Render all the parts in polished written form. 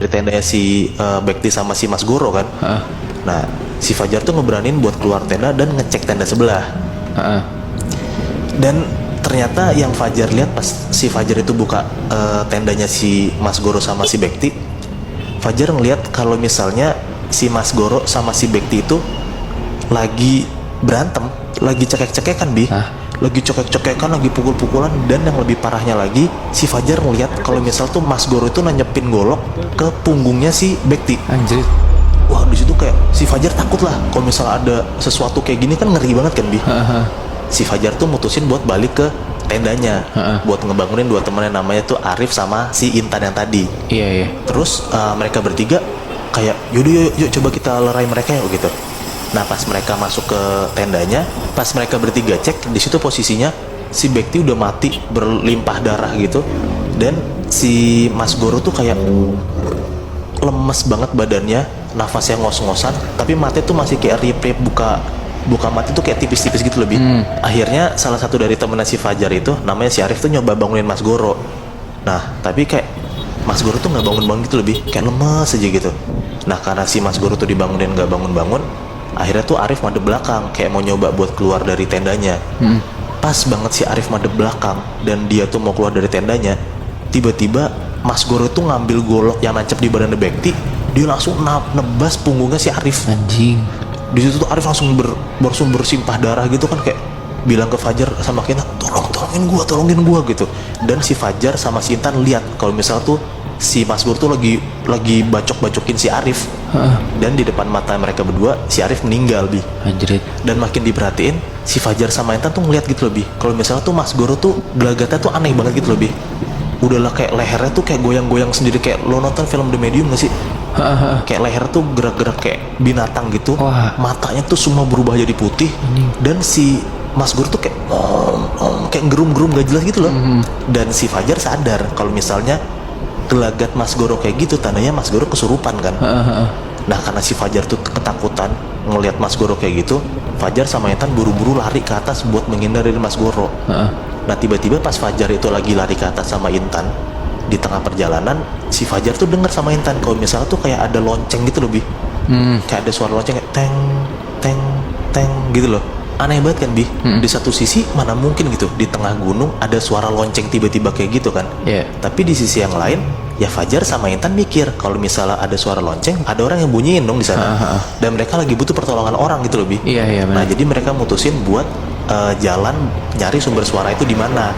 dari tendanya si Bekti sama si Mas Goro kan. Nah si Fajar tuh ngeberanin buat keluar tenda dan ngecek tenda sebelah. Dan ternyata yang Fajar lihat pas si Fajar itu buka tendanya si Mas Goro sama si Bekti, Fajar ngelihat kalau misalnya si Mas Goro sama si Bekti itu lagi berantem, lagi cekek-cekekan lagi cekek-cekekan, lagi pukul-pukulan. Dan yang lebih parahnya lagi, si Fajar ngeliat kalau misal tuh Mas Goro itu nancepin golok ke punggungnya si Bekti. Anjir. Wah di situ kayak si Fajar takut lah kalau misal ada sesuatu kayak gini, kan ngeri banget kan Si Fajar tuh mutusin buat balik ke tendanya, buat ngebangunin dua temennya, namanya tuh Arif sama si Intan yang tadi. Iya. Terus mereka bertiga kayak yaudah yuk coba kita lerai mereka ya gitu. Nah pas mereka masuk ke tendanya, pas mereka bertiga cek, di situ posisinya si Bekti udah mati berlimpah darah gitu, dan si Mas Goro tuh kayak lemes banget badannya, nafasnya ngos-ngosan, tapi mati tuh masih kayak rip-rip, buka mati tuh kayak tipis-tipis gitu lebih. Akhirnya salah satu dari temennya si Fajar itu, namanya si Arif tuh nyoba bangunin Mas Goro. Nah tapi kayak Mas Goro tuh nggak bangun-bangun gitu lebih, kayak lemes aja gitu. Nah karena si Mas Goro tuh dibangunin nggak bangun-bangun, akhirnya tuh Arif madep belakang kayak mau nyoba buat keluar dari tendanya. Pas banget si Arif madep belakang dan dia tuh mau keluar dari tendanya, tiba-tiba Mas Goro tuh ngambil golok yang nancep di badan Bekti, dia langsung nebas punggungnya si Arif. Anjing. Di situ tuh Arif langsung bersimpah darah gitu kan, kayak bilang ke Fajar sama Kinta, tolongin gua gitu. Dan si Fajar sama si Intan lihat kalau misal tuh si Mas Goro tuh lagi bacok-bacokin si Arif. Dan di depan mata mereka berdua si Arif meninggal Anjrit. Dan makin diperhatiin, si Fajar sama Intan tuh ngeliat gitu lebih, kalau misalnya tuh Mas Goro tuh gelagatnya tuh aneh banget gitu lebih. Udahlah kayak lehernya tuh kayak goyang-goyang sendiri, kayak lo nonton film The Medium gak sih? Kayak leher tuh gerak-gerak kayak binatang gitu. Matanya tuh semua berubah jadi putih. Dan si Mas Goro tuh kayak kayak gerum-gerum gak jelas gitu loh. Dan si Fajar sadar kalau misalnya gelagat Mas Goro kayak gitu, tandanya Mas Goro kesurupan kan. Nah karena si Fajar tuh ketakutan ngelihat Mas Goro kayak gitu, Fajar sama Intan buru-buru lari ke atas buat menghindar dari Mas Goro. Nah tiba-tiba pas Fajar itu lagi lari ke atas sama Intan, di tengah perjalanan si Fajar tuh denger sama Intan kalau misalnya tuh kayak ada lonceng gitu lebih. Kayak ada suara lonceng kayak teng teng teng gitu loh. Aneh banget kan di satu sisi mana mungkin gitu di tengah gunung ada suara lonceng tiba-tiba kayak gitu kan. Tapi di sisi yang lain ya Fajar sama Intan mikir kalau misalnya ada suara lonceng, ada orang yang bunyiin dong di sana. Dan mereka lagi butuh pertolongan orang gitu lebih. Nah jadi mereka mutusin buat jalan nyari sumber suara itu di mana.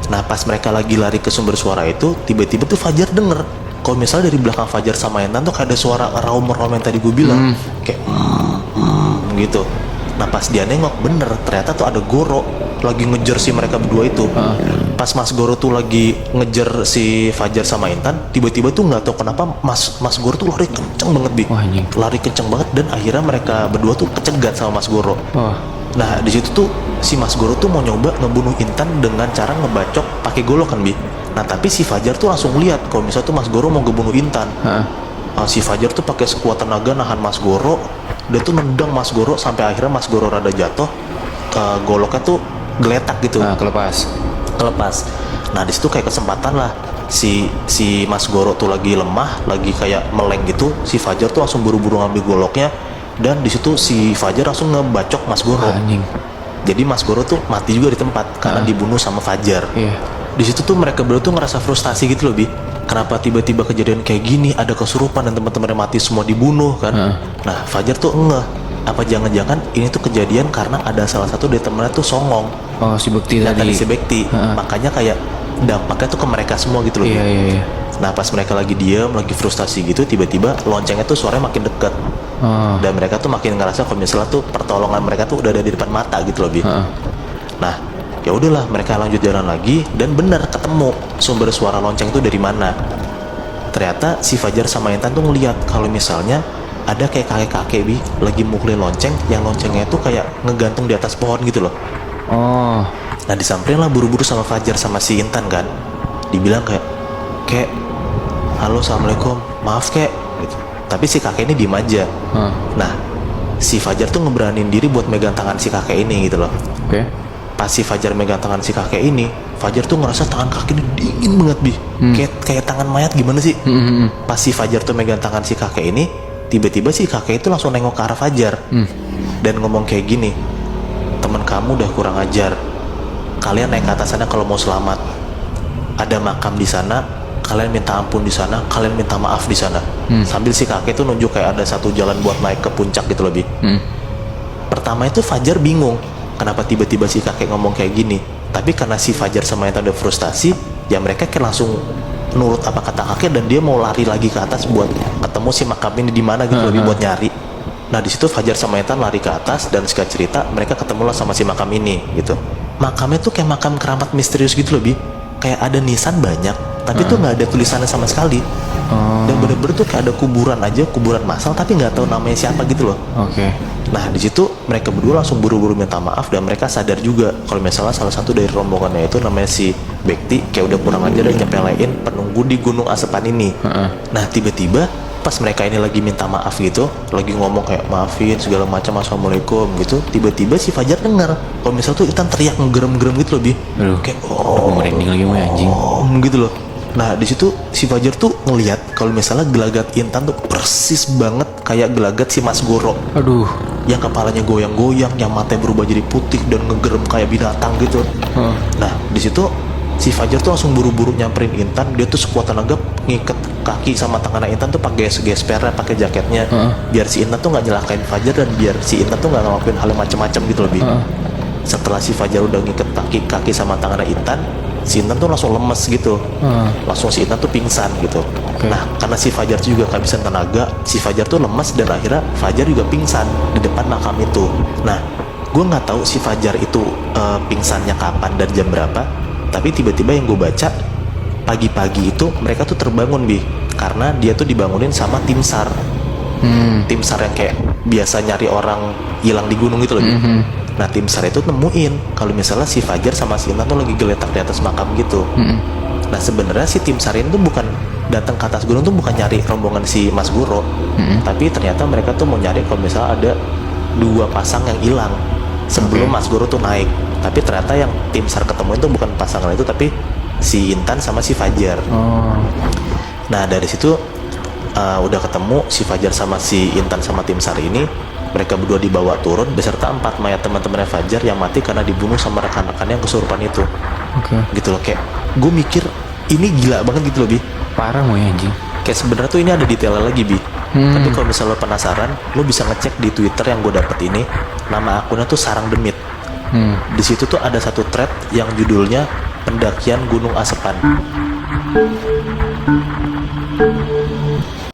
Nah pas mereka lagi lari ke sumber suara itu, tiba-tiba tuh Fajar denger kalau misalnya dari belakang Fajar sama Intan tuh kayak ada suara raum-raum yang tadi gue bilang, kayak gitu. Nah pas dia nengok, bener ternyata tuh ada Goro lagi ngejar si mereka berdua itu. Pas Mas Goro tuh lagi ngejar si Fajar sama Intan, tiba-tiba tuh nggak tahu kenapa Mas Goro tuh lari kenceng banget lari kenceng banget, dan akhirnya mereka berdua tuh kecegat sama Mas Goro. Nah di situ tuh si Mas Goro tuh mau nyoba ngebunuh Intan dengan cara ngebacok pakai golok kan Nah tapi si Fajar tuh langsung lihat kalau misalnya tuh Mas Goro mau ngebunuh Intan. Si Fajar tuh pakai sekuat tenaga nahan Mas Goro. Dia tuh nendang Mas Goro sampai akhirnya Mas Goro rada jatuh. Goloknya tuh geletak gitu. Kelepas. Nah di situ kayak kesempatan lah. Si Mas Goro tuh lagi lemah, lagi kayak meleng gitu. Si Fajar tuh langsung buru-buru ngambil goloknya. Dan di situ si Fajar langsung ngebacok Mas Goro. Jadi Mas Goro tuh mati juga di tempat karena dibunuh sama Fajar. Di situ tuh mereka berdua tuh ngerasa frustasi gitu loh kenapa tiba-tiba kejadian kayak gini, ada kesurupan dan teman-temannya mati semua dibunuh kan. Nah Fajar tuh apa jangan-jangan ini tuh kejadian karena ada salah satu dari temennya tuh songong. Si Bekti tadi. Si Bekti. Makanya kayak dampaknya tuh ke mereka semua gitu loh. Nah pas mereka lagi diam, lagi frustasi gitu, tiba-tiba loncengnya tuh suaranya makin dekat. Dan mereka tuh makin ngerasa kalau misalnya tuh pertolongan mereka tuh udah ada di depan mata gitu loh Nah ya udahlah mereka lanjut jalan lagi, dan benar ketemu sumber suara lonceng itu dari mana. Ternyata si Fajar sama Intan tuh ngeliat kalau misalnya ada kayak kakek-kakek lagi mukulin lonceng, yang loncengnya tuh kayak ngegantung di atas pohon gitu loh. Nah disamperin lah buru-buru sama Fajar sama si Intan kan. Dibilang kayak halo assalamualaikum, maaf kek gitu. Tapi si kakek ini diem aja. Nah si Fajar tuh ngeberanin diri buat megang tangan si kakek ini gitu loh. Pas Pas si Fajar megang tangan si kakek ini, Fajar tuh ngerasa tangan kakek ini dingin banget Bi. Kayak tangan mayat gimana sih? Pas si Fajar tuh megang tangan si kakek ini, tiba-tiba si kakek itu langsung nengok ke arah Fajar dan ngomong kayak gini, teman kamu udah kurang ajar, kalian naik ke atas sana kalau mau selamat, ada makam di sana, kalian minta ampun di sana, kalian minta maaf di sana. Sambil si kakek tuh nunjuk kayak ada satu jalan buat naik ke puncak gitu lebih. Pertama itu Fajar bingung kenapa tiba-tiba si kakek ngomong kayak gini, tapi karena si Fajar sama Intan udah frustasi, ya mereka kayak langsung nurut apa kata kakek dan dia mau lari lagi ke atas buat ketemu si makam ini di mana gitu lebih buat nyari. Nah di situ Fajar sama Intan lari ke atas dan singkat cerita mereka ketemulah sama si makam ini gitu. Makamnya tuh kayak makam keramat misterius gitu lebih, kayak ada nisan banyak tapi tuh nggak ada tulisannya sama sekali. Dan bener-bener tuh kayak ada kuburan aja, kuburan massal tapi nggak tahu namanya siapa gitu loh. Nah di situ mereka berdua langsung buru-buru minta maaf dan mereka sadar juga kalau misalnya salah satu dari rombongannya itu namanya si Bekti kayak udah kurang ajar dan nyepelein penunggu di Gunung Asepan ini. Nah tiba-tiba pas mereka ini lagi minta maaf gitu, lagi ngomong kayak maafin segala macam, assalamualaikum gitu, tiba-tiba si Fajar dengar kalau misalnya tuh Intan teriak ngegerem-gerem gitu lebih, kayak merinding lagi mau anjing gitu loh. Nah di situ si Fajar tuh ngelihat kalau misalnya gelagat Intan tuh persis banget kayak gelagat si Mas Goro. Aduh. Yang kepalanya goyang-goyang, yang matanya berubah jadi putih dan ngegerem kayak binatang gitu. Nah di situ si Fajar tuh langsung buru-buru nyamperin Intan. Dia tuh sekuat tenaga ngiket kaki sama tangan Intan tuh pakai gespernya, pakai jaketnya, biar si Intan tuh nggak nyelakain Fajar dan biar si Intan tuh nggak ngelakuin hal yang macam-macam gitu lebih. Setelah si Fajar udah ngiket kaki sama tangan Intan, si Intan tuh langsung lemes gitu, langsung si Intan tuh pingsan gitu. Nah karena si Fajar tuh juga kehabisan tenaga, si Fajar tuh lemes dan akhirnya Fajar juga pingsan di depan makam itu. Nah gue nggak tahu si Fajar itu pingsannya kapan dan jam berapa, tapi tiba-tiba yang gue baca pagi-pagi itu mereka tuh terbangun Bi, karena dia tuh dibangunin sama tim SAR. Tim SAR yang kayak biasa nyari orang hilang di gunung gitu loh. Nah tim SAR itu nemuin kalau misalnya si Fajar sama si Intan tuh lagi geletak di atas makam gitu. Nah sebenarnya si tim SAR ini tuh bukan datang ke atas gunung tuh bukan nyari rombongan si Mas Goro, tapi ternyata mereka tuh mau nyari kalau misalnya ada dua pasang yang hilang sebelum Mas Goro tuh naik. Tapi ternyata yang tim SAR ketemu itu bukan pasangan itu tapi si Intan sama si Fajar. Nah dari situ udah ketemu si Fajar sama si Intan sama tim SAR ini, mereka berdua dibawa turun beserta 4 mayat teman-temannya Fajar yang mati karena dibunuh sama rekan-rekannya yang kesurupan itu. Gitu loh, kayak gue mikir ini gila banget gitu loh Bi. Parah mau anjing. Kayak sebenarnya tuh ini ada detailnya lagi Bi. Tapi kalau misalnya lo penasaran, lo bisa ngecek di Twitter yang gue dapet ini, nama akunnya tuh Sarang Demit. Di situ tuh ada satu thread yang judulnya pendakian Gunung Asepan.